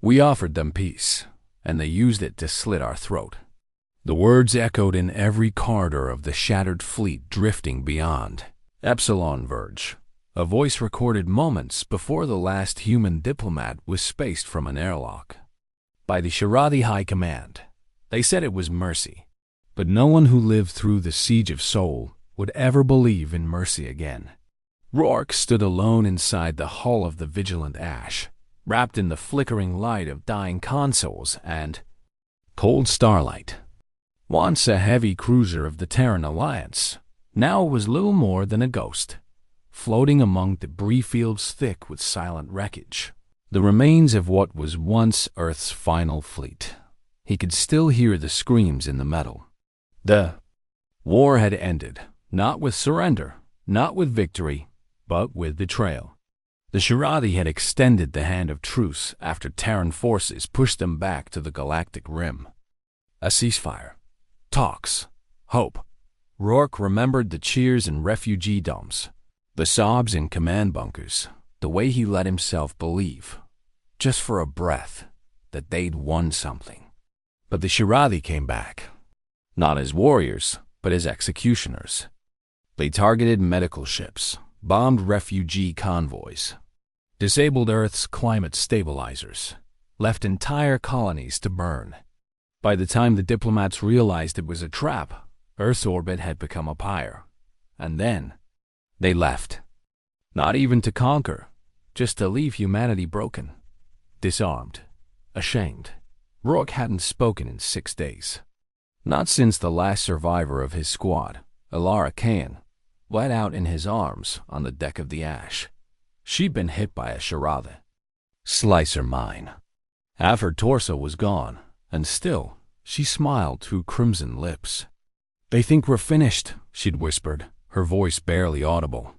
We offered them peace, and they used it to slit our throat. The words echoed in every corridor of the shattered fleet drifting beyond Epsilon Verge. A voice recorded moments before the last human diplomat was spaced from an airlock. By the Shiradi High Command. They said it was mercy. But no one who lived through the Siege of Seoul would ever believe in mercy again. Rourke stood alone inside the hull of the Vigilant Ash, wrapped in the flickering light of dying consoles and cold starlight. Once a heavy cruiser of the Terran Alliance, now it was little more than a ghost, floating among debris fields thick with silent wreckage, the remains of what was once Earth's final fleet. He could still hear the screams in the metal. The war had ended, not with surrender, not with victory, but with betrayal. The Shiradi had extended the hand of truce after Terran forces pushed them back to the Galactic Rim. A ceasefire. Talks. Hope. Rourke remembered the cheers in refugee dumps, the sobs in command bunkers, the way he let himself believe, just for a breath, that they'd won something. But the Shiradi came back. Not as warriors, but as executioners. They targeted medical ships, bombed refugee convoys, disabled Earth's climate stabilizers, left entire colonies to burn. By the time the diplomats realized it was a trap, Earth's orbit had become a pyre. And then, they left. Not even to conquer, just to leave humanity broken, disarmed, ashamed. Rourke hadn't spoken in 6 days. Not since the last survivor of his squad, Alara Khan, bled out in his arms on the deck of the Ash. She'd been hit by a Shiradi. Slicer mine. Half her torso was gone, and still, she smiled through crimson lips. "They think we're finished," she'd whispered, her voice barely audible.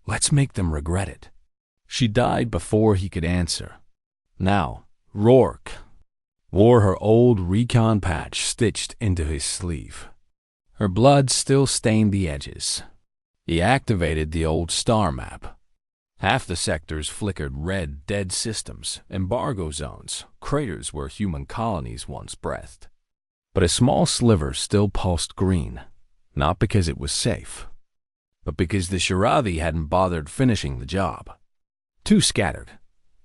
"Let's make them regret it." She died before he could answer. Now, Rourke wore her old recon patch stitched into his sleeve. Her blood still stained the edges. He activated the old star map. Half the sectors flickered red, dead systems, embargo zones, craters where human colonies once breathed. But a small sliver still pulsed green, not because it was safe, but because the Shiradi hadn't bothered finishing the job. Too scattered.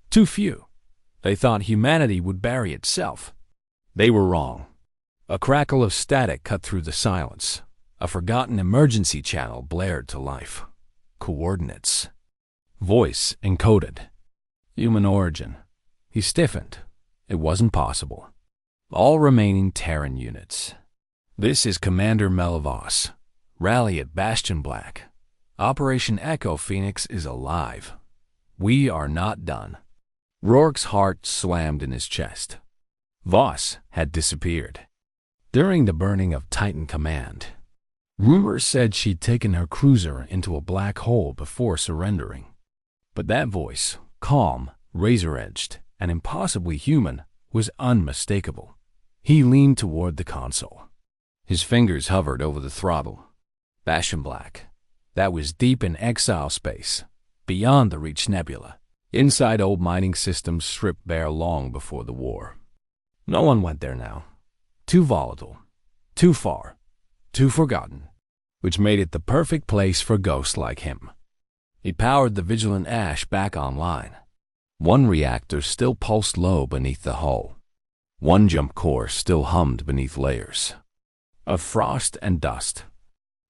Too few. They thought humanity would bury itself. They were wrong. A crackle of static cut through the silence. A forgotten emergency channel blared to life. Coordinates. Voice encoded. Human origin. He stiffened. It wasn't possible. All remaining Terran units. This is Commander Melvos. Rally at Bastion Black. Operation Echo Phoenix is alive. We are not done. Rourke's heart slammed in his chest. Voss had disappeared. During the burning of Titan Command, rumors said she'd taken her cruiser into a black hole before surrendering. But that voice, calm, razor-edged, and impossibly human, was unmistakable. He leaned toward the console. His fingers hovered over the throttle. Bastion Black. That was deep in exile space, beyond the Reach Nebula, inside old mining systems stripped bare long before the war. No one went there now. Too volatile, too far, too forgotten, which made it the perfect place for ghosts like him. He powered the Vigilant Ash back online. One reactor still pulsed low beneath the hull. One jump core still hummed beneath layers of frost and dust.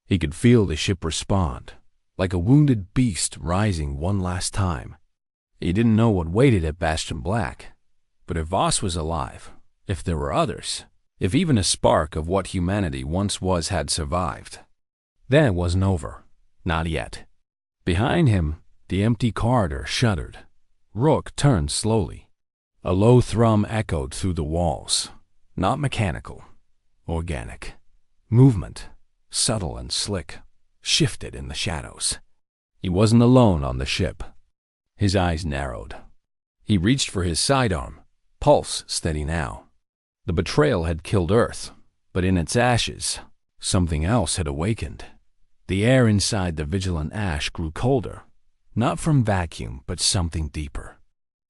He could feel the ship respond, like a wounded beast rising one last time. He didn't know what waited at Bastion Black, but if Voss was alive, if there were others, if even a spark of what humanity once was had survived, then it wasn't over. Not yet. Behind him, the empty corridor shuddered. Rourke turned slowly. A low thrum echoed through the walls. Not mechanical. Organic. Movement, subtle and slick, shifted in the shadows. He wasn't alone on the ship. His eyes narrowed. He reached for his sidearm, pulse steady now. The betrayal had killed Earth, but in its ashes, something else had awakened. The air inside the Vigilant Ash grew colder, not from vacuum, but something deeper.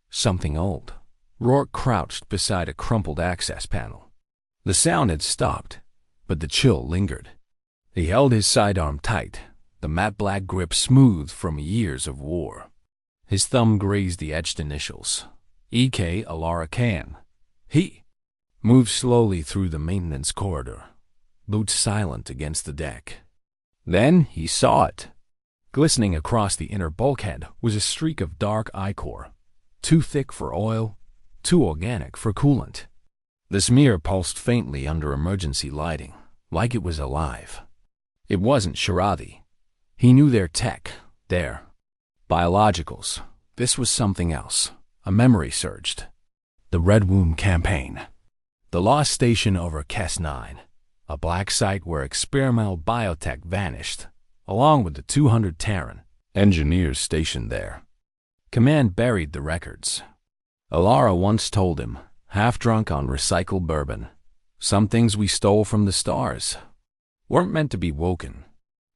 Something old, Rourke crouched beside a crumpled access panel. The sound had stopped, but the chill lingered. He held his sidearm tight, the matte black grip smooth from years of war. His thumb grazed the etched initials. E.K. Alara Khan. He moved slowly through the maintenance corridor, boots silent against the deck. Then he saw it. Glistening across the inner bulkhead was a streak of dark ichor, too thick for oil, too organic for coolant. The smear pulsed faintly under emergency lighting, like it was alive. It wasn't Shirathi. He knew their tech, their biologicals. This was something else. A memory surged. The Red Womb campaign. The lost station over Kes-9, a black site where experimental biotech vanished, along with the 200 Terran engineers stationed there. Command buried the records. Alara once told him, half drunk on recycled bourbon, some things we stole from the stars weren't meant to be woken.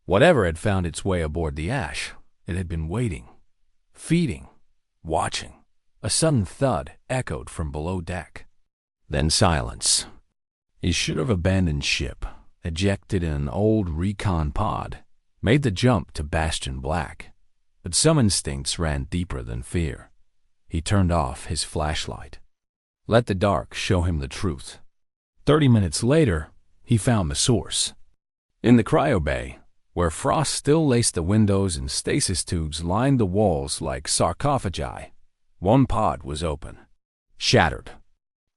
Whatever had found its way aboard the Ash, it had been waiting, feeding, watching. A sudden thud echoed from below deck. Then silence. He should have abandoned ship, ejected in an old recon pod, made the jump to Bastion Black. But some instincts ran deeper than fear. He turned off his flashlight. Let the dark show him the truth. 30 minutes later, he found the source. In the cryo bay, where frost still laced the windows and stasis tubes lined the walls like sarcophagi, one pod was open. Shattered.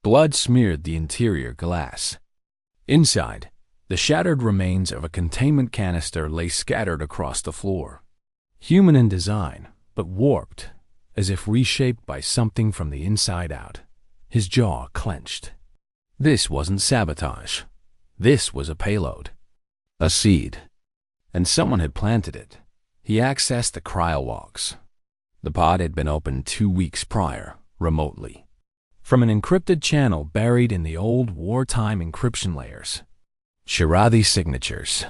Blood smeared the interior glass. Inside, the shattered remains of a containment canister lay scattered across the floor. Human in design, but warped, as if reshaped by something from the inside out. His jaw clenched. This wasn't sabotage. This was a payload. A seed. And someone had planted it. He accessed the cryologs. The pod had been opened 2 weeks prior, remotely. From an encrypted channel buried in the old wartime encryption layers. Shirathi signatures.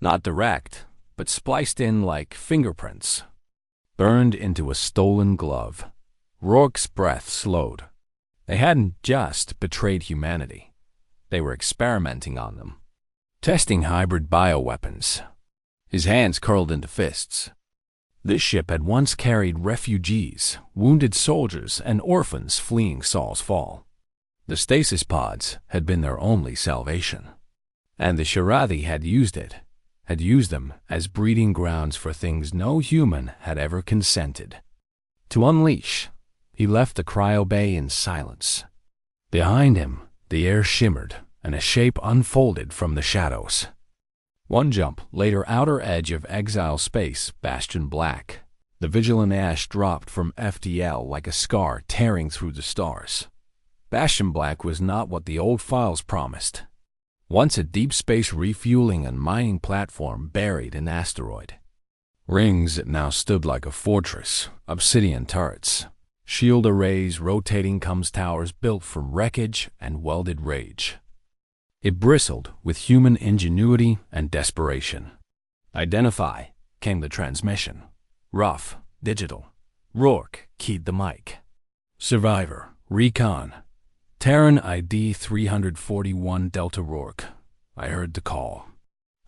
Not direct, but spliced in like fingerprints. Burned into a stolen glove. Rourke's breath slowed. They hadn't just betrayed humanity. They were experimenting on them. Testing hybrid bioweapons. His hands curled into fists. This ship had once carried refugees, wounded soldiers, and orphans fleeing Saul's Fall. The stasis pods had been their only salvation. And the Shirathi had used them as breeding grounds for things no human had ever consented to unleash. He left the cryo bay in silence. Behind him, the air shimmered, and a shape unfolded from the shadows. One jump, later outer edge of exile space, Bastion Black. The vigilant ash dropped from FTL like a scar tearing through the stars. Bastion Black was not what the old files promised. Once a deep space refueling and mining platform buried in asteroid. Rings that now stood like a fortress, obsidian turrets. Shield arrays, rotating comms towers built from wreckage and welded rage. It bristled with human ingenuity and desperation. Identify, came the transmission. Rough, digital. Rourke keyed the mic. Survivor, recon. Terran ID 341 Delta Rourke. I heard the call.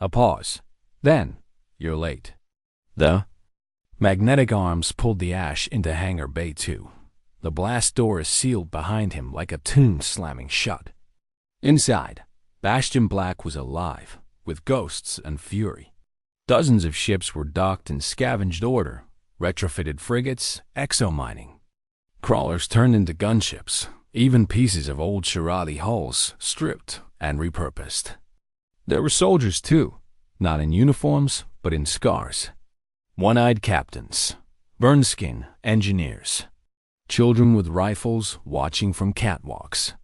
A pause. Then, you're late. The magnetic arms pulled the Ash into Hangar Bay 2. The blast door is sealed behind him like a tomb slamming shut. Inside, Bastion Black was alive, with ghosts and fury. Dozens of ships were docked in scavenged order, retrofitted frigates, exo-mining. Crawlers turned into gunships, even pieces of old Shirathi hulls stripped and repurposed. There were soldiers too, not in uniforms, but in scars. One-eyed captains, burn-skin engineers, children with rifles watching from catwalks.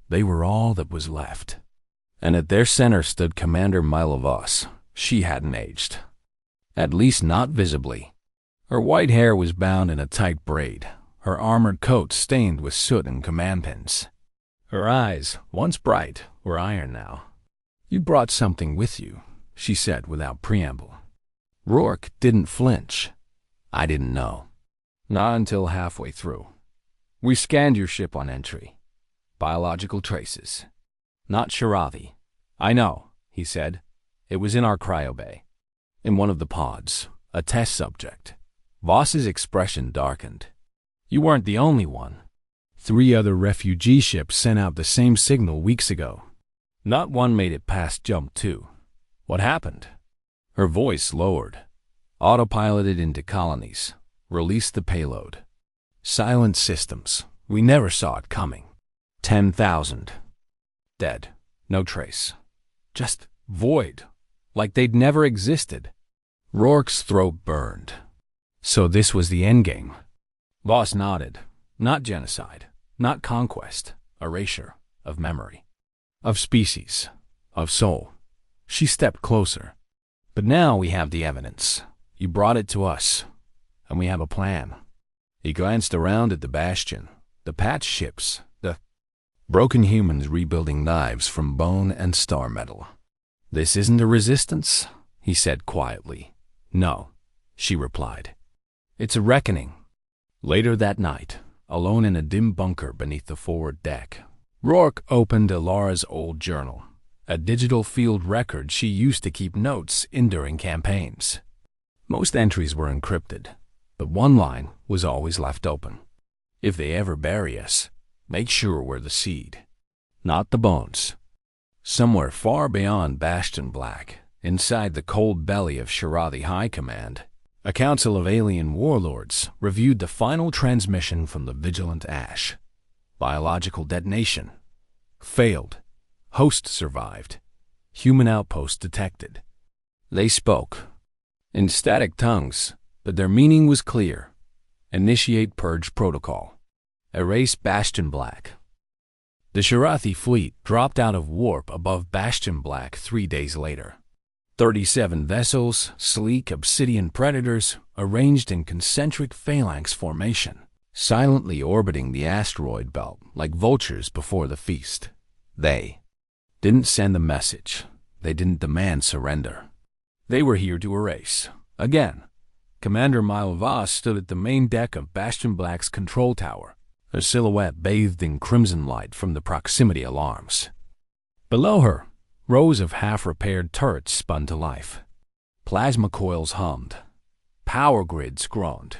They were all that was left. And at their center stood Commander Milovos. She hadn't aged. At least not visibly. Her white hair was bound in a tight braid, her armored coat stained with soot and command pins. Her eyes, once bright, were iron now. You brought something with you, she said without preamble. Rourke didn't flinch. I didn't know. Not until halfway through. We scanned your ship on entry. Biological traces. Not Shirathi. I know, he said. It was in our cryobay. In one of the pods. A test subject. Voss's expression darkened. You weren't the only one. 3 other refugee ships sent out the same signal weeks ago. Not one made it past Jump 2. What happened? Her voice lowered. Autopiloted into colonies. Released the payload. Silent systems. We never saw it coming. 10,000. Dead. No trace. Just void. Like they'd never existed. Rourke's throat burned. So this was the endgame. Voss nodded. Not genocide. Not conquest. Erasure. Of memory. Of species. Of soul. She stepped closer. But now we have the evidence. You brought it to us. And we have a plan. He glanced around at the Bastion, the patch ships, the broken humans rebuilding knives from bone and star metal. This isn't a resistance, he said quietly. No, she replied. It's a reckoning. Later that night, alone in a dim bunker beneath the forward deck, Rourke opened Alara's old journal, a digital field record she used to keep notes in during campaigns. Most entries were encrypted, but one line was always left open. If they ever bury us, make sure we're the seed, not the bones. Somewhere far beyond Bastion Black, inside the cold belly of Shirathi High Command, a council of alien warlords reviewed the final transmission from the Vigilant Ash. Biological detonation. Failed. Host survived. Human outpost detected. They spoke. In static tongues, but their meaning was clear. Initiate purge protocol. Erase Bastion Black. The Shirathi fleet dropped out of warp above Bastion Black 3 days later. 37 vessels, sleek obsidian predators, arranged in concentric phalanx formation, silently orbiting the asteroid belt like vultures before the feast. They didn't send a message. They didn't demand surrender. They were here to erase. Again, Commander Voss stood at the main deck of Bastion Black's control tower, her silhouette bathed in crimson light from the proximity alarms. Below her, rows of half-repaired turrets spun to life. Plasma coils hummed. Power grids groaned.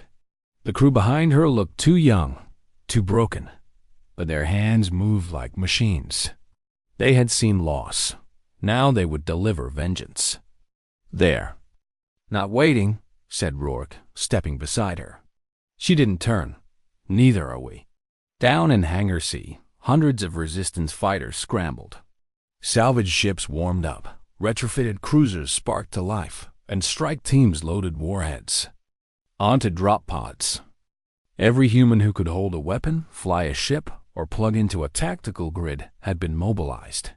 The crew behind her looked too young, too broken, but their hands moved like machines. They had seen loss. Now they would deliver vengeance. There. Not waiting, said Rourke, stepping beside her. She didn't turn. Neither are we. Down in Hangar C, hundreds of Resistance fighters scrambled. Salvage ships warmed up, retrofitted cruisers sparked to life, and strike teams loaded warheads. Onto drop pods. Every human who could hold a weapon, fly a ship, or plug into a tactical grid had been mobilized.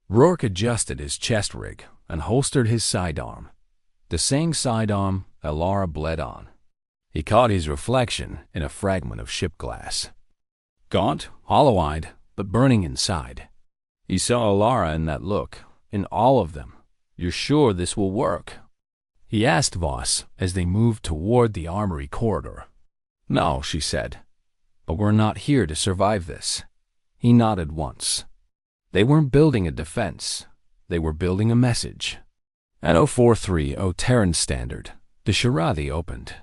Rourke adjusted his chest rig and holstered his sidearm. The same sidearm Alara bled on. He caught his reflection in a fragment of ship glass. Gaunt, hollow-eyed, but burning inside. He saw Alara in that look, in all of them. You're sure this will work? He asked Voss as they moved toward the armory corridor. No, she said. But we're not here to survive this. He nodded once. They weren't building a defense. They were building a message. At 043 Terran Standard, the Shirathi opened.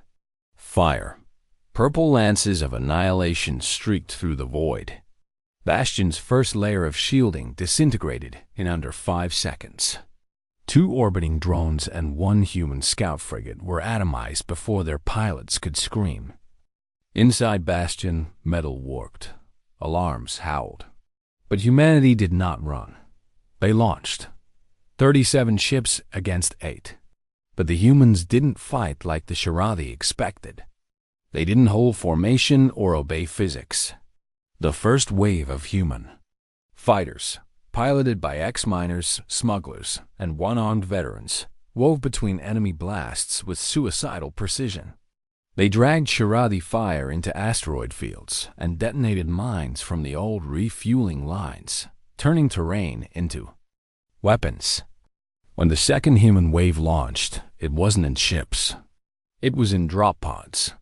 Fire. Purple lances of annihilation streaked through the void. Bastion's first layer of shielding disintegrated in under 5 seconds. 2 orbiting drones and 1 human scout frigate were atomized before their pilots could scream. Inside Bastion, metal warped. Alarms howled. But humanity did not run. They launched. 37 ships against 8. But the humans didn't fight like the Shirathi expected. They didn't hold formation or obey physics. The first wave of human fighters, piloted by ex-miners, smugglers, and one-armed veterans, wove between enemy blasts with suicidal precision. They dragged Shirathi fire into asteroid fields and detonated mines from the old refueling lines, turning terrain into weapons. When the second human wave launched, it wasn't in ships. It was in drop pods,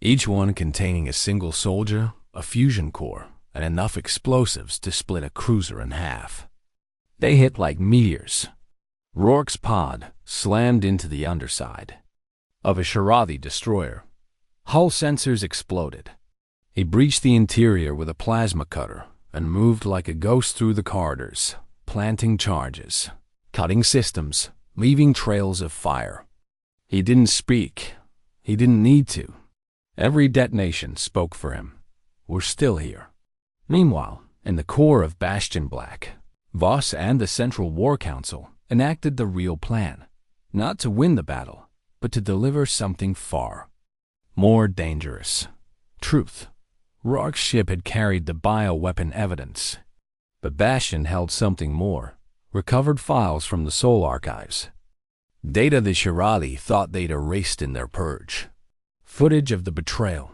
each one containing a single soldier, a fusion core, and enough explosives to split a cruiser in half. They hit like meteors. Rourke's pod slammed into the underside of a Shirathi destroyer. Hull sensors exploded. He breached the interior with a plasma cutter and moved like a ghost through the corridors, planting charges, cutting systems, leaving trails of fire. He didn't speak. He didn't need to. Every detonation spoke for him. We're still here. Meanwhile, in the core of Bastion Black, Voss and the Central War Council enacted the real plan, not to win the battle, but to deliver something far more dangerous. Truth. Rourke's ship had carried the bioweapon evidence, but Bastion held something more, recovered files from the Soul Archives. Data the Shirathi thought they'd erased in their purge. Footage of the betrayal.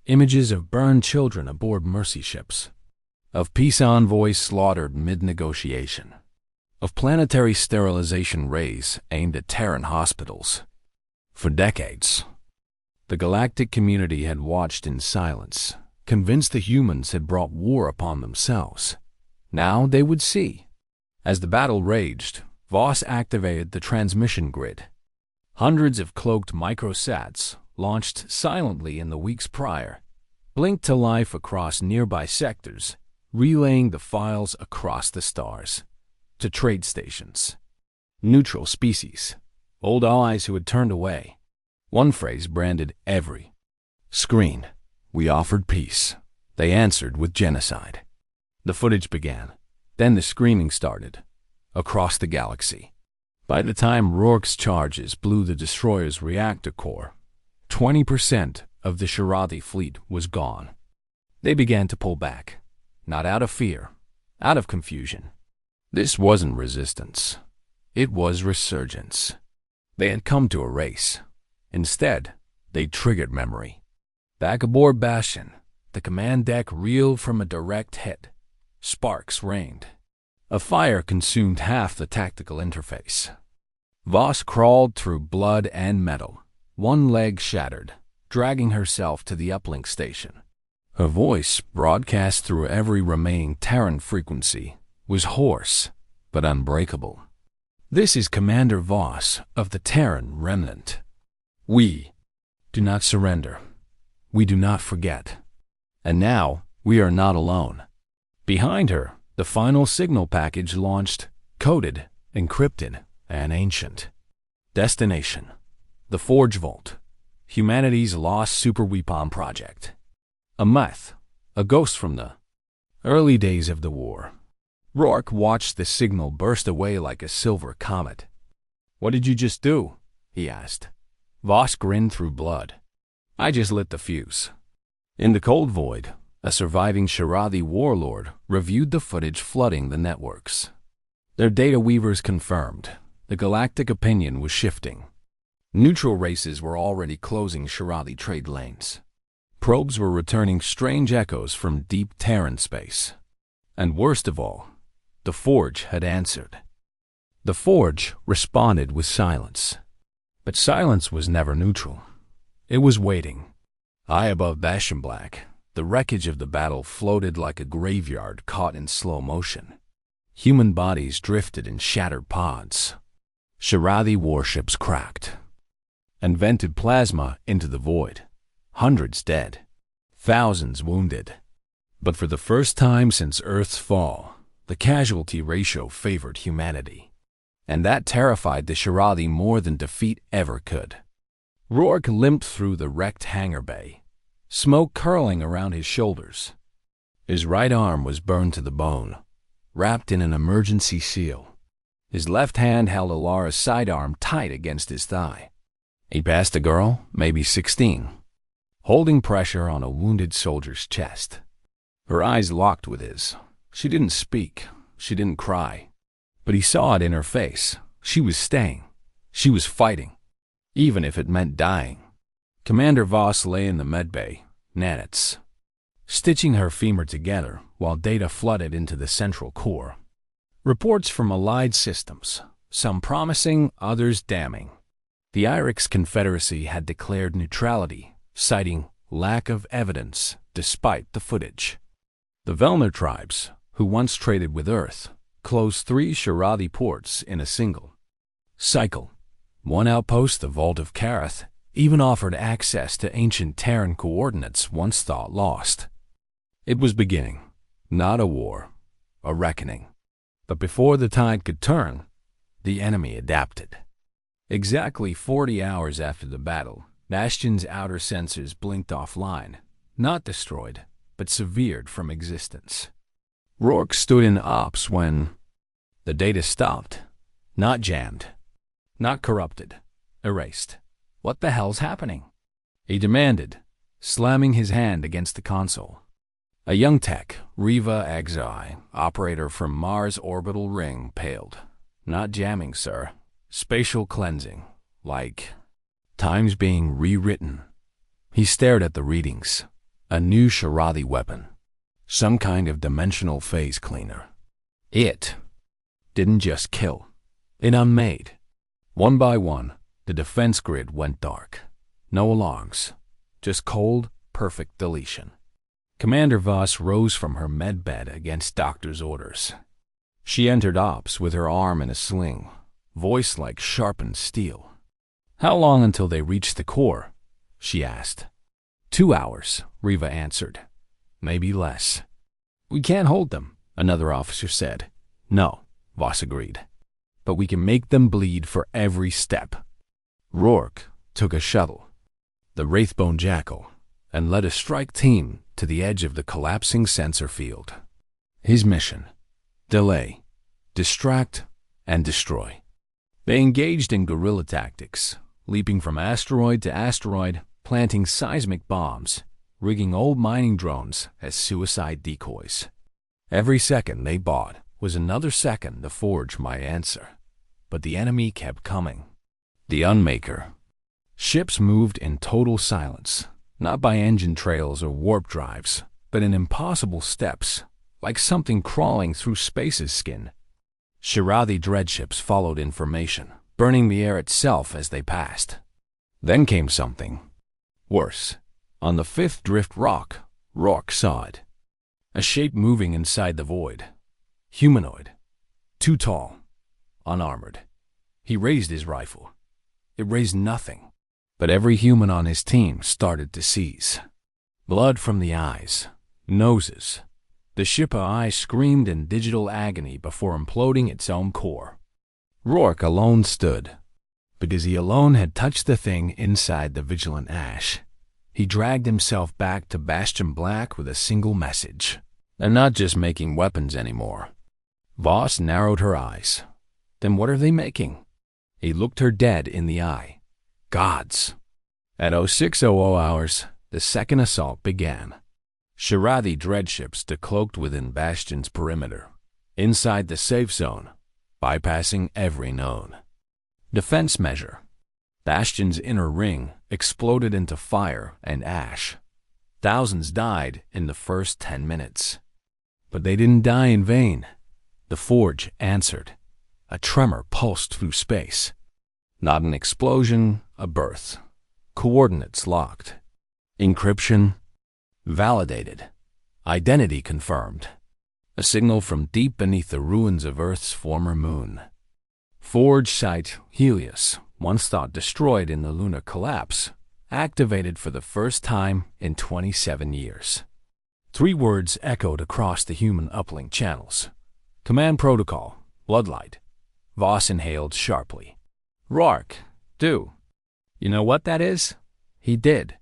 Images of burned children aboard mercy ships. Of peace envoys slaughtered mid-negotiation. Of planetary sterilization rays aimed at Terran hospitals. For decades, the galactic community had watched in silence, convinced the humans had brought war upon themselves. Now they would see. As the battle raged, Voss activated the transmission grid. Hundreds of cloaked microsats, launched silently in the weeks prior, blinked to life across nearby sectors, relaying the files across the stars, to trade stations, neutral species, old allies who had turned away. One phrase branded every screen. We offered peace. They answered with genocide. The footage began. Then the screaming started, across the galaxy. By the time Rourke's charges blew the destroyer's reactor core, 20% of the Shirathi fleet was gone. They began to pull back, not out of fear, out of confusion. This wasn't resistance. It was resurgence. They had come to erase. Instead, they triggered memory. Back aboard Bastion, the command deck reeled from a direct hit. Sparks rained. A fire consumed half the tactical interface. Voss crawled through blood and metal, one leg shattered, dragging herself to the uplink station. Her voice, broadcast through every remaining Terran frequency, was hoarse but unbreakable. This is Commander Voss of the Terran Remnant. We do not surrender. We do not forget. And now, we are not alone. Behind her, the final signal package launched, coded, encrypted, and ancient. Destination: the Forge Vault, humanity's lost superweapon project. A myth, a ghost from the early days of the war. Rourke watched the signal burst away like a silver comet. "What did you just do?" he asked. Voss grinned through blood. "I just lit the fuse." In the cold void, a surviving Shirathi warlord reviewed the footage flooding the networks. Their data weavers confirmed the galactic opinion was shifting. Neutral races were already closing Shirathi trade lanes. Probes were returning strange echoes from deep Terran space. And worst of all, the Forge had answered. The Forge responded with silence. But silence was never neutral. It was waiting. High above Bastion Black, the wreckage of the battle floated like a graveyard caught in slow motion. Human bodies drifted in shattered pods. Shirathi warships cracked and vented plasma into the void. Hundreds dead, thousands wounded. But for the first time since Earth's fall, the casualty ratio favored humanity. And that terrified the Shirathi more than defeat ever could. Rourke limped through the wrecked hangar bay, smoke curling around his shoulders. His right arm was burned to the bone, wrapped in an emergency seal. His left hand held Alara's sidearm tight against his thigh. He passed a girl, maybe 16, holding pressure on a wounded soldier's chest. Her eyes locked with his. She didn't speak. She didn't cry. But he saw it in her face. She was staying. She was fighting, even if it meant dying. Commander Voss lay in the medbay, nanits, stitching her femur together while data flooded into the central core. Reports from allied systems, some promising, others damning. The Orcs Confederacy had declared neutrality, citing lack of evidence despite the footage. The Velner tribes, who once traded with Earth, closed 3 Shirathi ports in a single cycle. One outpost, the Vault of Karath, even offered access to ancient Terran coordinates once thought lost. It was beginning, not a war, a reckoning. But before the tide could turn, the enemy adapted. Exactly 40 hours after the battle, Bastion's outer sensors blinked offline, not destroyed, but severed from existence. Rourke stood in ops when the data stopped, not jammed, not corrupted, erased. What the hell's happening? He demanded, slamming his hand against the console. A young tech, Riva Axai, operator from Mars Orbital Ring, paled. Not jamming, sir. Spatial cleansing. Like times being rewritten. He stared at the readings. A new Shirathi weapon. Some kind of dimensional phase cleaner. It didn't just kill. It unmade. One by one, the defense grid went dark. No alarms. Just cold, perfect deletion. Commander Voss rose from her medbed against doctor's orders. She entered ops with her arm in a sling, voice like sharpened steel. How long until they reached the core? She asked. 2 hours, Riva answered. Maybe less. We can't hold them, another officer said. No, Voss agreed. But we can make them bleed for every step. Rourke took a shuttle, the Wraithbone Jackal, and led a strike team to the edge of the collapsing sensor field. His mission: delay, distract, and destroy. They engaged in guerrilla tactics, leaping from asteroid to asteroid, planting seismic bombs, rigging old mining drones as suicide decoys. Every second they bought was another second the Forge might answer. But the enemy kept coming. The Unmaker. Ships moved in total silence, not by engine trails or warp drives, but in impossible steps, like something crawling through space's skin. Shirathi dreadships followed information, burning the air itself as they passed. Then came something worse. On the 5th drift rock, Rourke saw it. A shape moving inside the void. Humanoid. Too tall. Unarmored. He raised his rifle. It raised nothing. But every human on his team started to seize. Blood from the eyes. Noses. The Shippa eye screamed in digital agony before imploding its own core. Rourke alone stood. Because he alone had touched the thing inside the vigilant ash. He dragged himself back to Bastion Black with a single message. They're not just making weapons anymore. Voss narrowed her eyes. Then what are they making? He looked her dead in the eye. Gods. At 0600 hours, the second assault began. Shirathi dreadships decloaked within Bastion's perimeter, inside the safe zone, bypassing every known defense measure. Bastion's inner ring exploded into fire and ash. Thousands died in the first 10 minutes. But they didn't die in vain. The Forge answered. A tremor pulsed through space. Not an explosion, a birth. Coordinates locked. Encryption validated. Identity confirmed. A signal from deep beneath the ruins of Earth's former moon. Forge site Helios, once thought destroyed in the lunar collapse, activated for the first time in 27 years. 3 words echoed across the human uplink channels. Command protocol, Bloodlight. Voss inhaled sharply. Rourke, do. You know what that is? He did.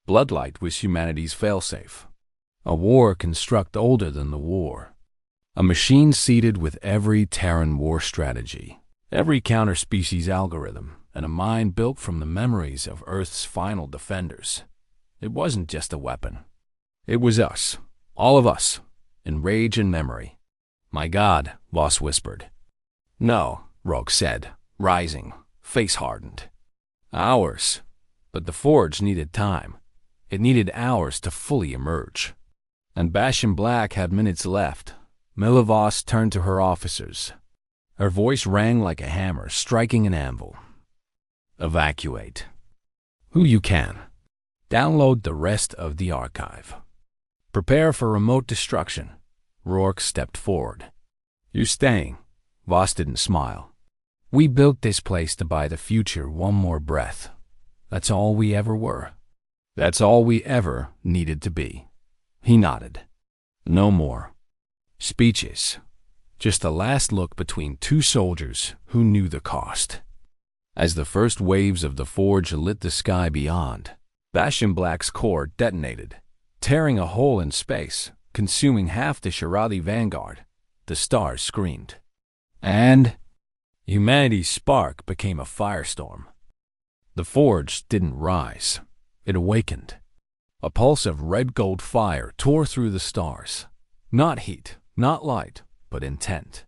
Bloodlight was humanity's failsafe. A war construct older than the war. A machine seeded with every Terran war strategy, every counterspecies algorithm, and a mind built from the memories of Earth's final defenders. It wasn't just a weapon. It was us, all of us, in rage and memory. My God, Voss whispered. No, Rourke said, rising, face hardened. Hours. But the Forge needed time. It needed hours to fully emerge. And Bastion Black had minutes left. Milla Voss turned to her officers. Her voice rang like a hammer striking an anvil. Evacuate. Who you can. Download the rest of the archive. Prepare for remote destruction. Rourke stepped forward. You're staying. Voss didn't smile. We built this place to buy the future one more breath. That's all we ever were. That's all we ever needed to be. He nodded. No more speeches. Just a last look between two soldiers who knew the cost. As the first waves of the forge lit the sky beyond, Bastion Black's core detonated, tearing a hole in space, consuming half the Shiradi vanguard. The stars screamed. And humanity's spark became a firestorm. The forge didn't rise. It awakened. A pulse of red-gold fire tore through the stars. Not heat, not light, but intent.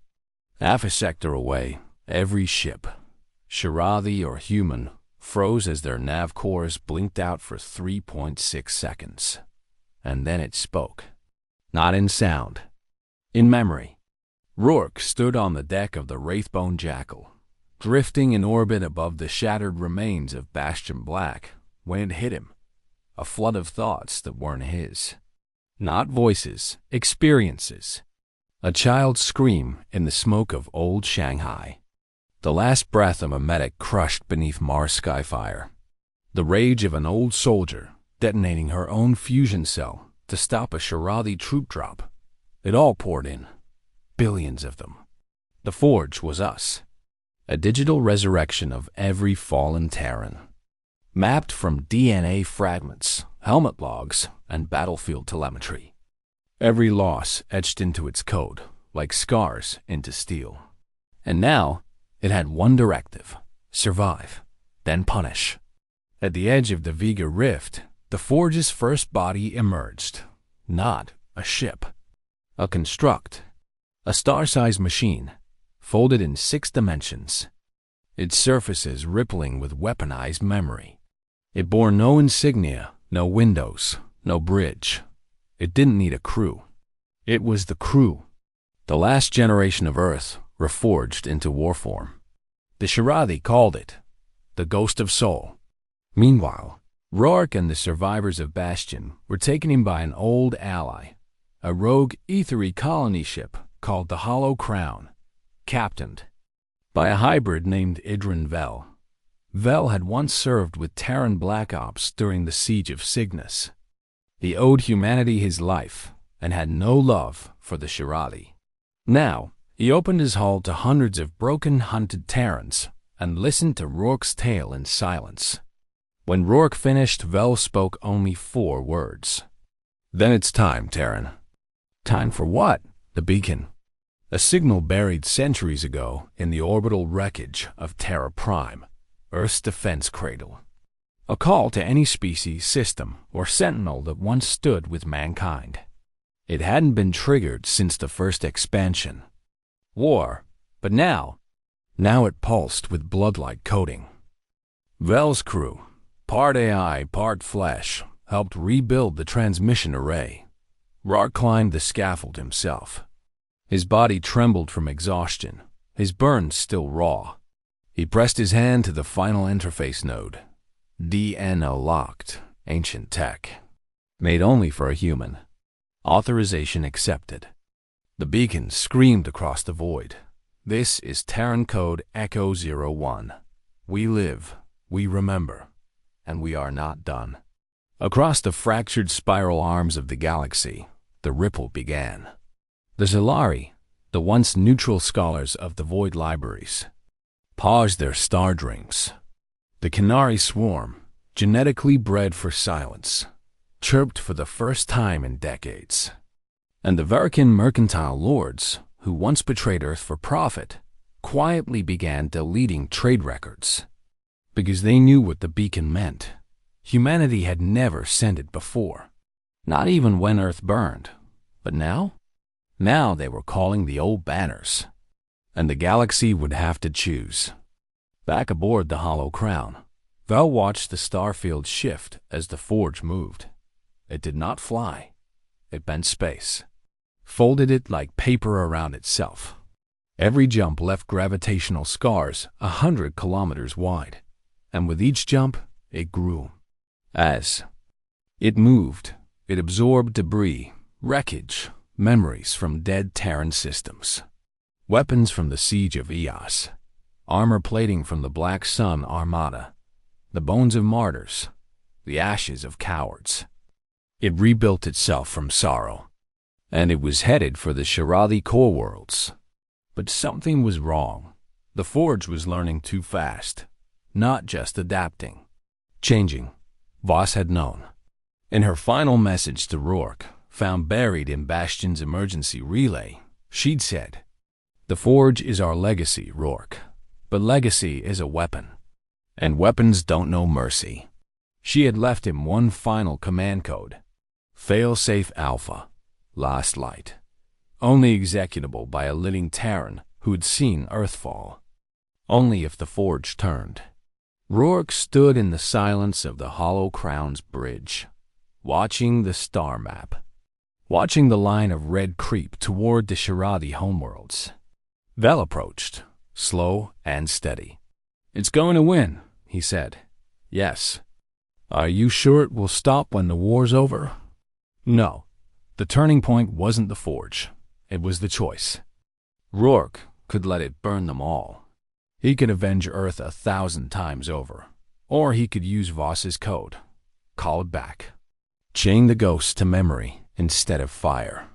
Half a sector away, every ship, Shiradi or human, froze as their nav cores blinked out for 3.6 seconds. And then it spoke. Not in sound. In memory. Rourke stood on the deck of the Wraithbone Jackal, drifting in orbit above the shattered remains of Bastion Black when it hit him. A flood of thoughts that weren't his. Not voices, experiences. A child's scream in the smoke of old Shanghai. The last breath of a medic crushed beneath Mars skyfire. The rage of an old soldier detonating her own fusion cell to stop a Shiradi troop drop. It all poured in. Billions of them. The forge was us. A digital resurrection of every fallen Terran. Mapped from DNA fragments, helmet logs, and battlefield telemetry. Every loss etched into its code, like scars into steel. And now, it had one directive: survive, then punish. At the edge of the Vega Rift, the forge's first body emerged. Not a ship. A construct. A star-sized machine, folded in 6 dimensions. Its surfaces rippling with weaponized memory. It bore no insignia, no windows, no bridge. It didn't need a crew. It was the crew. The last generation of Earth, reforged into warform. The Shiradi called it the Ghost of Soul. Meanwhile, Rourke and the survivors of Bastion were taken in by an old ally, a rogue ethery colony ship called the Hollow Crown, captained by a hybrid named Idrin Vel. Vel had once served with Terran Black Ops during the Siege of Cygnus. He owed humanity his life and had no love for the Shiradi. Now, he opened his hull to hundreds of broken, hunted Terrans and listened to Rourke's tale in silence. When Rourke finished, Vel spoke only 4 words. Then it's time, Terran. Time for what? The beacon. A signal buried centuries ago in the orbital wreckage of Terra Prime, Earth's defense cradle. A call to any species, system, or sentinel that once stood with mankind. It hadn't been triggered since the first expansion. War, but now it pulsed with blood-like coding. Vel's crew, part AI, part flesh, helped rebuild the transmission array. Rourke climbed the scaffold himself. His body trembled from exhaustion, his burns still raw. He pressed his hand to the final interface node. DNO locked, ancient tech. Made only for a human. Authorization accepted. The beacon screamed across the void. This is Terran code Echo 01. We live, we remember, and we are not done. Across the fractured spiral arms of the galaxy, the ripple began. The Zilari, the once neutral scholars of the Void libraries, paused their star dreams. The Canary swarm, genetically bred for silence, chirped for the first time in decades. And the Verican mercantile lords, who once betrayed Earth for profit, quietly began deleting trade records. Because they knew what the beacon meant. Humanity had never sent it before. Not even when Earth burned. But now? Now they were calling the old banners. And the galaxy would have to choose. Back aboard the Hollow Crown, Vel watched the starfield shift as the forge moved. It did not fly. It bent space. Folded it like paper around itself. Every jump left gravitational scars 100 kilometers wide. And with each jump, it grew. As It moved. It absorbed debris, wreckage, memories from dead Terran systems. Weapons from the siege of Eos. Armor plating from the Black Sun Armada. The bones of martyrs. The ashes of cowards. It rebuilt itself from sorrow. And it was headed for the Shirathi core worlds. But something was wrong. The Forge was learning too fast. Not just adapting. Changing. Voss had known. In her final message to Rourke, found buried in Bastion's emergency relay, she'd said, "The Forge is our legacy, Rourke. But legacy is a weapon. And weapons don't know mercy." She had left him one final command code. Failsafe Alpha. Last light. Only executable by a living Terran who'd seen Earthfall. Only if the Forge turned. Rourke stood in the silence of the Hollow Crown's bridge, watching the star map, watching the line of red creep toward the Shirathi homeworlds. Vel approached, slow and steady. "It's going to win," he said. "Yes." "Are you sure it will stop when the war's over?" No. The turning point wasn't the Forge. It was the choice. Rourke could let it burn them all. He could avenge Earth 1,000 times over. Or he could use Voss's code. Call it back. Chain the ghosts to memory instead of fire.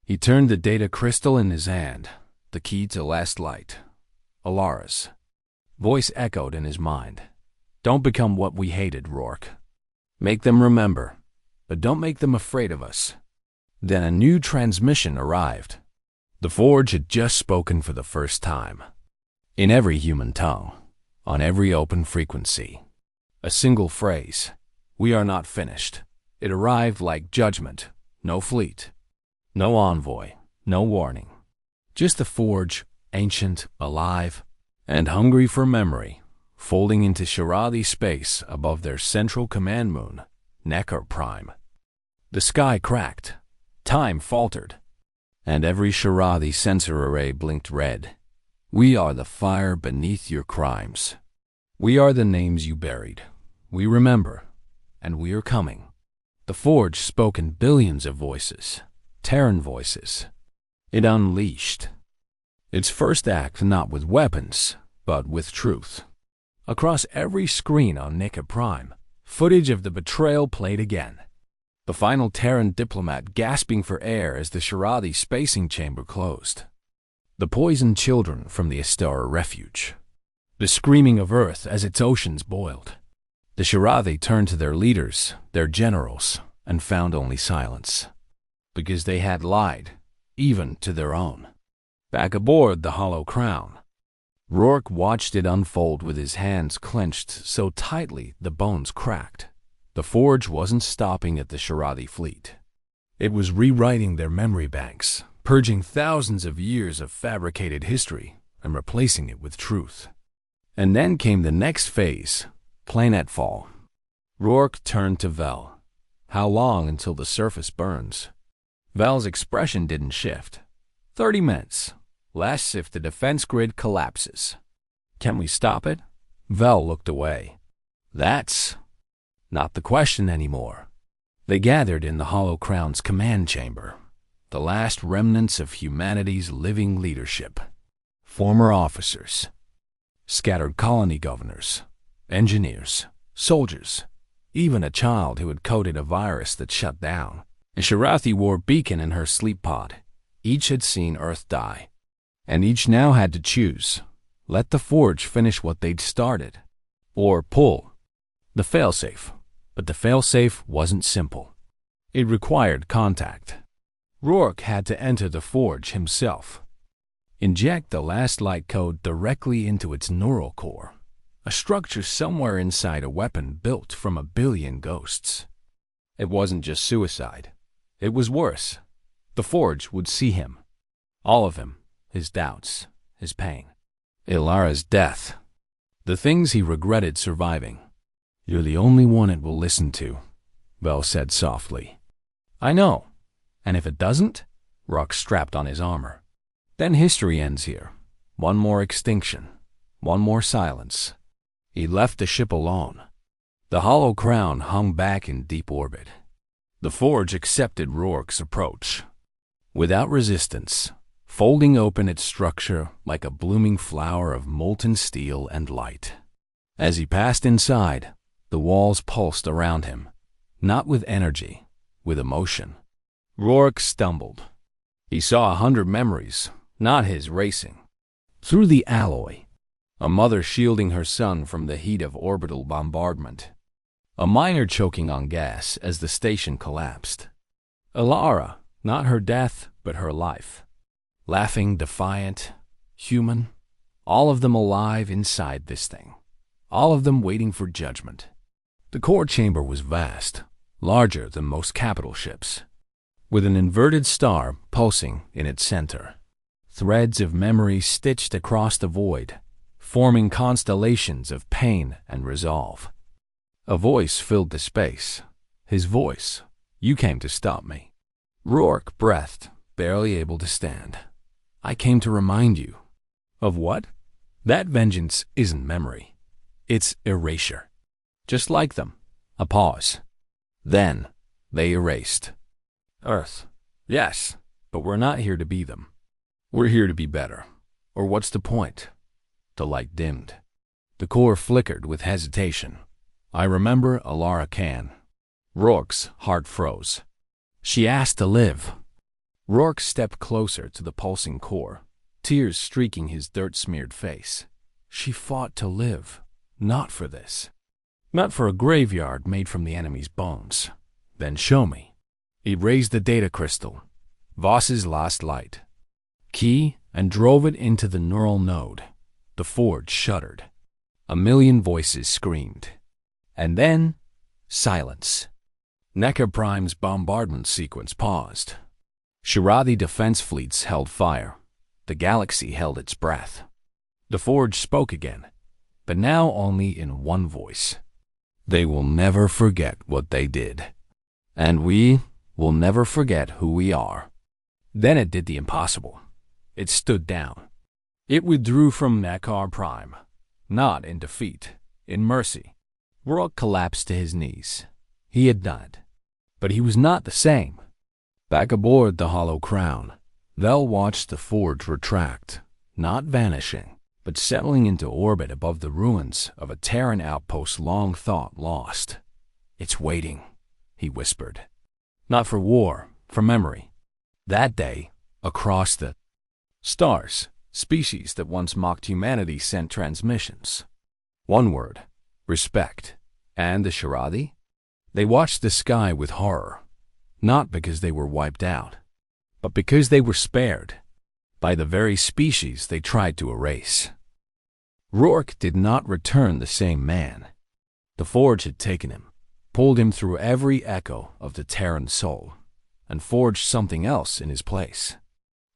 He turned the data crystal in his hand, the key to last light. Alara's voice echoed in his mind. "Don't become what we hated, Rourke. Make them remember, but don't make them afraid of us." Then a new transmission arrived. The Forge had just spoken for the first time. In every human tongue, on every open frequency. A single phrase. "We are not finished." It arrived like judgment. No fleet. No envoy. No warning. Just the Forge, ancient, alive, and hungry for memory, folding into Shirathi space above their central command moon, Necker Prime. The sky cracked. Time faltered. And every Shirathi sensor array blinked red. "We are the fire beneath your crimes. We are the names you buried. We remember, and we are coming." The Forge spoke in billions of voices, Terran voices. It unleashed. Its first act not with weapons, but with truth. Across every screen on Nika Prime, footage of the betrayal played again. The final Terran diplomat gasping for air as the Shirathi spacing chamber closed. The poisoned children from the Astara refuge. The screaming of Earth as its oceans boiled. The Shirathi turned to their leaders, their generals, and found only silence. Because they had lied, even to their own. Back aboard the Hollow Crown, Rourke watched it unfold with his hands clenched so tightly the bones cracked. The Forge wasn't stopping at the Shirathi fleet. It was rewriting their memory banks, purging thousands of years of fabricated history and replacing it with truth. And then came the next phase, planetfall. Rourke turned to Vel. "How long until the surface burns?" Vel's expression didn't shift. 30 minutes. Less if the defense grid collapses. "Can we stop it?" Vel looked away. That's not the question anymore. They gathered in the Hollow Crown's command chamber. The last remnants of humanity's living leadership. Former officers. Scattered colony governors. Engineers. Soldiers. Even a child who had coded a virus that shut down. A Shirathi wore beacon in her sleep pod. Each had seen Earth die. And each now had to choose. Let the Forge finish what they'd started. Or pull. The failsafe. But the failsafe wasn't simple. It required contact. Rourke had to enter the Forge himself. Inject the last light code directly into its neural core. A structure somewhere inside a weapon built from 1 billion ghosts. It wasn't just suicide. It was worse. The Forge would see him. All of him. His doubts. His pain. Ilara's death. The things he regretted surviving. "You're the only one it will listen to," Vel said softly. "I know. And if it doesn't?" Rourke strapped on his armor. "Then history ends here. One more extinction. One more silence." He left the ship alone. The Hollow Crown hung back in deep orbit, The Forge accepted Rourke's approach. Without resistance, folding open its structure like a blooming flower of molten steel and light. As he passed inside, the walls pulsed around him, not with energy, with emotion. Rourke stumbled. He saw 100 memories, not his, racing. Through the alloy, a mother shielding her son from the heat of orbital bombardment. A miner choking on gas as the station collapsed. Alara, not her death, but her life. Laughing, defiant, human, all of them alive inside this thing. All of them waiting for judgment. The core chamber was vast, larger than most capital ships, with an inverted star pulsing in its center. Threads of memory stitched across the void, forming constellations of pain and resolve. A voice filled the space. His voice. "You came to stop me." Rourke breathed, barely able to stand. "I came to remind you." Of what? That vengeance isn't memory. It's erasure. Just like them. A pause. Then, they erased. Earth. Yes, but we're not here to be them. We're here to be better. Or what's the point? The light dimmed. The core flickered with hesitation. "I remember Alara Khan." Rourke's heart froze. "She asked to live." Rourke stepped closer to the pulsing core, tears streaking his dirt-smeared face. "She fought to live, not for this. Not for a graveyard made from the enemy's bones." "Then show me." He raised the data crystal, Voss's last light, key, and drove it into the neural node. The Forge shuddered. A million voices screamed. And then, silence. Necker Prime's bombardment sequence paused. Shirathi defense fleets held fire. The galaxy held its breath. The Forge spoke again, but now only in one voice. "They will never forget what they did. And we will never forget who we are." Then it did the impossible. It stood down. It withdrew from Necker Prime, not in defeat, in mercy. Rourke collapsed to his knees. He had done it. But he was not the same. Back aboard the Hollow Crown, they'll watch the Forge retract, not vanishing, but settling into orbit above the ruins of a Terran outpost long thought lost. "It's waiting," he whispered. "Not for war, for memory." That day, across the stars, species that once mocked humanity sent transmissions. One word. Respect. And the Shirathi? They watched the sky with horror, not because they were wiped out, but because they were spared by the very species they tried to erase. Rourke did not return the same man. The Forge had taken him, pulled him through every echo of the Terran soul, and forged something else in his place.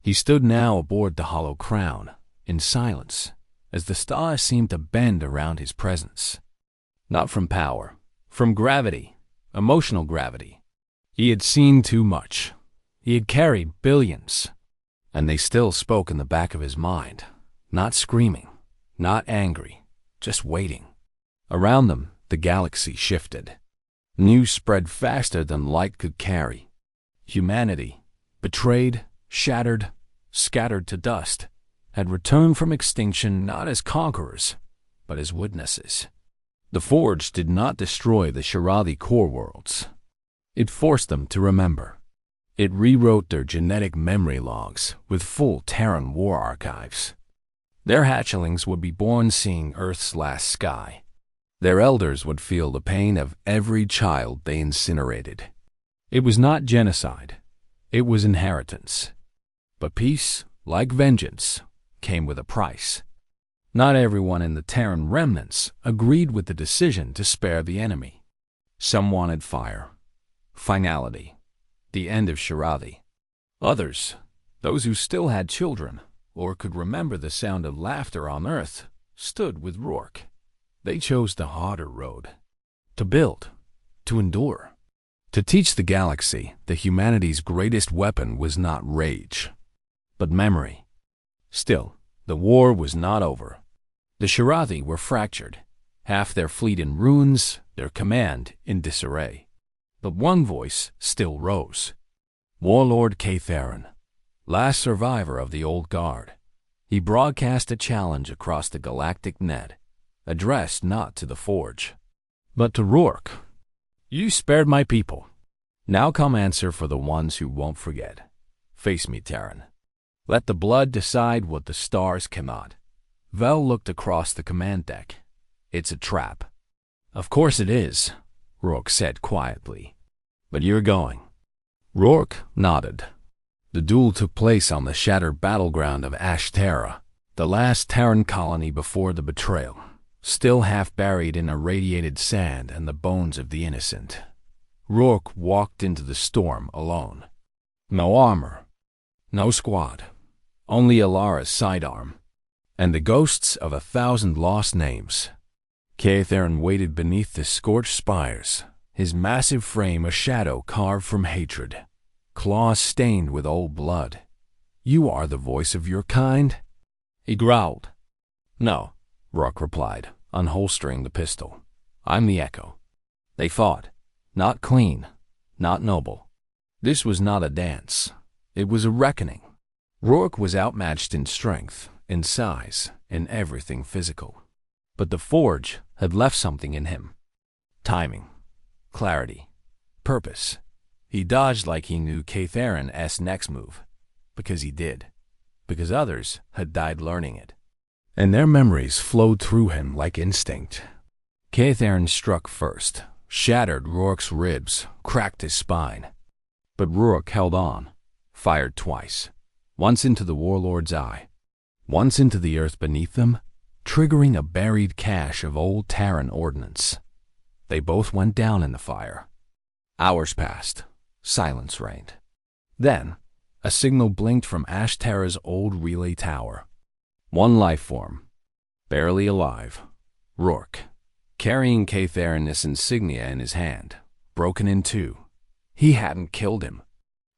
He stood now aboard the Hollow Crown, in silence, as the stars seemed to bend around his presence. Not from power, from gravity, emotional gravity. He had seen too much. He had carried billions. And they still spoke in the back of his mind, not screaming, not angry, just waiting. Around them, the galaxy shifted. News spread faster than light could carry. Humanity, betrayed, shattered, scattered to dust, had returned from extinction not as conquerors, but as witnesses. The Forge did not destroy the Shirathi core worlds. It forced them to remember. It rewrote their genetic memory logs with full Terran war archives. Their hatchlings would be born seeing Earth's last sky. Their elders would feel the pain of every child they incinerated. It was not genocide. It was inheritance. But peace, like vengeance, came with a price. Not everyone in the Terran remnants agreed with the decision to spare the enemy. Some wanted fire, finality, the end of Shirathi. Others, those who still had children or could remember the sound of laughter on Earth, stood with Rourke. They chose the harder road. To build, to endure, to teach the galaxy that humanity's greatest weapon was not rage, but memory. Still, the war was not over. The Shirathi were fractured, half their fleet in ruins, their command in disarray. But one voice still rose. Warlord Catharin, last survivor of the old guard. He broadcast a challenge across the galactic net, addressed not to the Forge, but to Rourke. You spared my people. Now come answer for the ones who won't forget. Face me, Terran. Let the blood decide what the stars cannot. Vel looked across the command deck. It's a trap. Of course it is, Rourke said quietly. But you're going. Rourke nodded. The duel took place on the shattered battleground of Ashtara, the last Terran colony before the betrayal, still half buried in irradiated sand and the bones of the innocent. Rourke walked into the storm alone. No armor, no squad, only Alara's sidearm, and the ghosts of 1,000 lost names. Catharin waited beneath the scorched spires, his massive frame a shadow carved from hatred, claws stained with old blood. You are the voice of your kind? He growled. No, Rourke replied, unholstering the pistol. I'm the Echo. They fought. Not clean, not noble. This was not a dance. It was a reckoning. Rourke was outmatched in strength, in size, in everything physical. But the Forge had left something in him. Timing, clarity, purpose. He dodged like he knew Catharin's next move, because he did, because others had died learning it. And their memories flowed through him like instinct. Catharin struck first, shattered Rourke's ribs, cracked his spine. But Rourke held on, fired twice, once into the warlord's eye, once into the earth beneath them, triggering a buried cache of old Terran ordnance. They both went down in the fire. Hours passed. Silence reigned. Then, a signal blinked from Ashtara's old relay tower. One life form, barely alive, Rourke, carrying Catharin's insignia in his hand, broken in two. He hadn't killed him,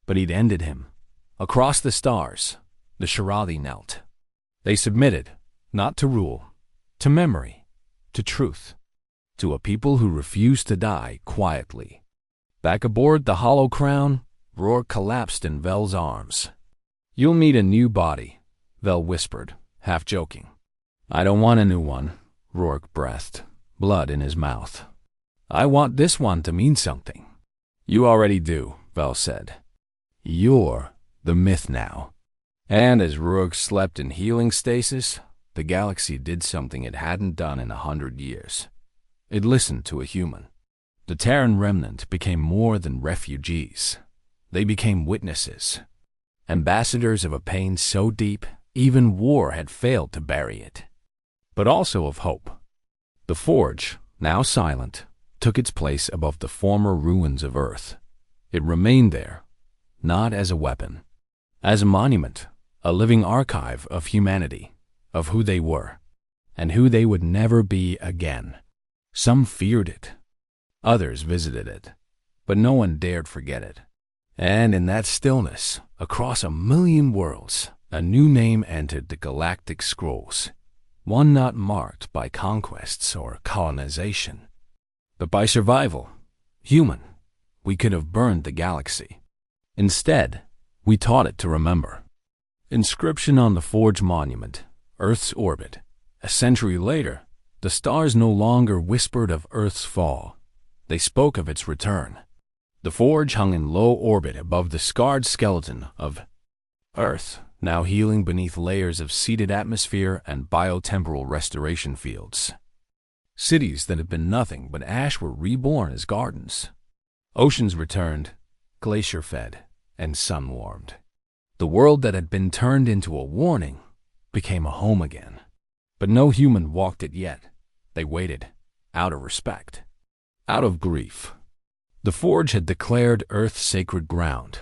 but he'd ended him. Across the stars, the Shiradi knelt. They submitted, not to rule, to memory, to truth, to a people who refused to die quietly. Back aboard the Hollow Crown, Rourke collapsed in Vel's arms. You'll meet a new body, Vel whispered, half joking. I don't want a new one, Rourke breathed, blood in his mouth. I want this one to mean something. You already do, Vel said. You're the myth now. And as Rourke slept in healing stasis, the galaxy did something it hadn't done in 100 years. It listened to a human. The Terran remnant became more than refugees. They became witnesses, ambassadors of a pain so deep, even war had failed to bury it, but also of hope. The Forge, now silent, took its place above the former ruins of Earth. It remained there, not as a weapon, as a monument, a living archive of humanity, of who they were, and who they would never be again. Some feared it. Others visited it, but no one dared forget it. And in that stillness, across 1,000,000 worlds, a new name entered the galactic scrolls, one not marked by conquests or colonization, but by survival. Human. We could have burned the galaxy. Instead, we taught it to remember. Inscription on the Forge monument, Earth's orbit. A century later, the stars no longer whispered of Earth's fall. They spoke of its return. The Forge hung in low orbit above the scarred skeleton of Earth, now healing beneath layers of seeded atmosphere and biotemporal restoration fields. Cities that had been nothing but ash were reborn as gardens. Oceans returned, glacier-fed, and sun-warmed. The world that had been turned into a warning became a home again. But no human walked it yet. They waited, out of respect, out of grief. The Forge had declared Earth sacred ground,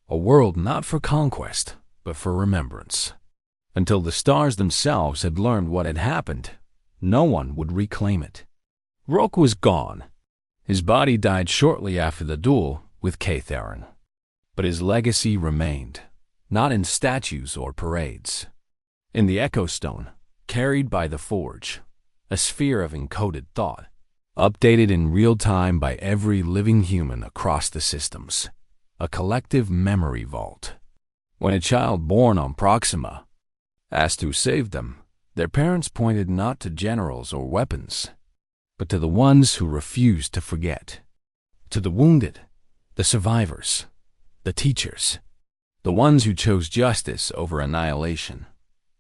a world not for conquest, but for remembrance. Until the stars themselves had learned what had happened, no one would reclaim it. Rourke was gone. His body died shortly after the duel with Catharin. But his legacy remained, not in statues or parades. In the Echo Stone, carried by the Forge, a sphere of encoded thought, updated in real time by every living human across the systems. A collective memory vault. When a child born on Proxima asked who saved them, their parents pointed not to generals or weapons, but to the ones who refused to forget. To the wounded, the survivors, the teachers, the ones who chose justice over annihilation.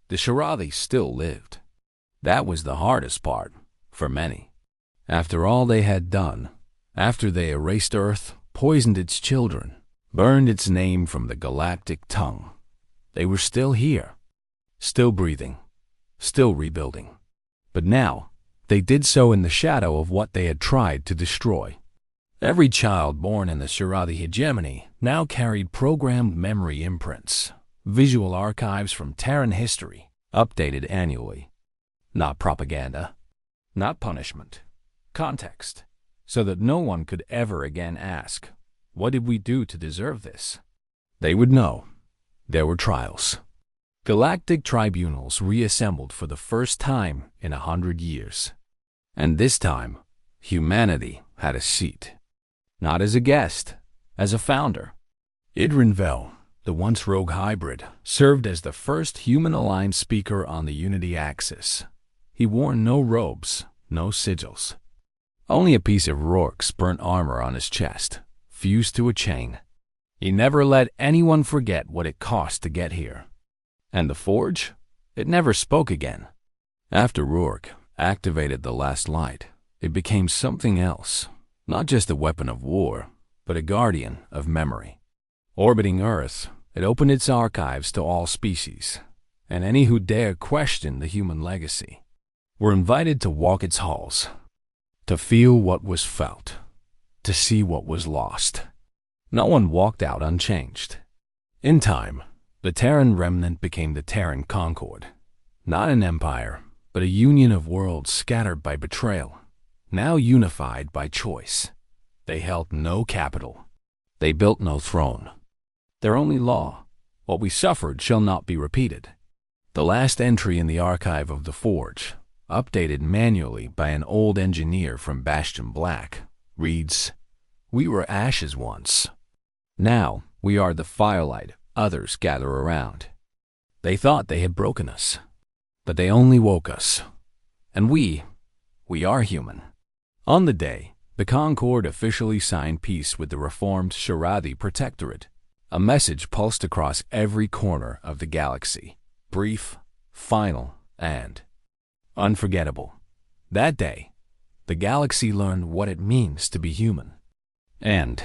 The Shirathi still lived. That was the hardest part, for many. After all they had done, after they erased Earth, poisoned its children, burned its name from the galactic tongue, they were still here, still breathing, still rebuilding. But now, they did so in the shadow of what they had tried to destroy. Every child born in the Shirathi hegemony now carried programmed memory imprints, visual archives from Terran history, updated annually. Not propaganda, not punishment, context, so that no one could ever again ask, what did we do to deserve this? They would know. There were trials. Galactic tribunals reassembled for the first time in 100 years. And this time, humanity had a seat. Not as a guest, as a founder. Idrin Vel, the once rogue hybrid, served as the first human-aligned speaker on the Unity Axis. He wore no robes, no sigils. Only a piece of Orcs burnt armor on his chest, fused to a chain. He never let anyone forget what it cost to get here. And the Forge? It never spoke again. After Rourke activated the last light, it became something else. Not just a weapon of war, but a guardian of memory. Orbiting Earth, it opened its archives to all species, and any who dare question the human legacy were invited to walk its halls, to feel what was felt, to see what was lost. No one walked out unchanged. In time, the Terran remnant became the Terran Concord. Not an empire, but a union of worlds scattered by betrayal, now unified by choice. They held no capital. They built no throne. Their only law, what we suffered shall not be repeated. The last entry in the archive of the Forge, updated manually by an old engineer from Bastion Black, reads, "We were ashes once. Now we are the firelight others gather around. They thought they had broken us, but they only woke us. And we are human." On the day, the Concord officially signed peace with the reformed Shirathi Protectorate. A message pulsed across every corner of the galaxy. Brief, final, and unforgettable. That day, the galaxy learned what it means to be human. End.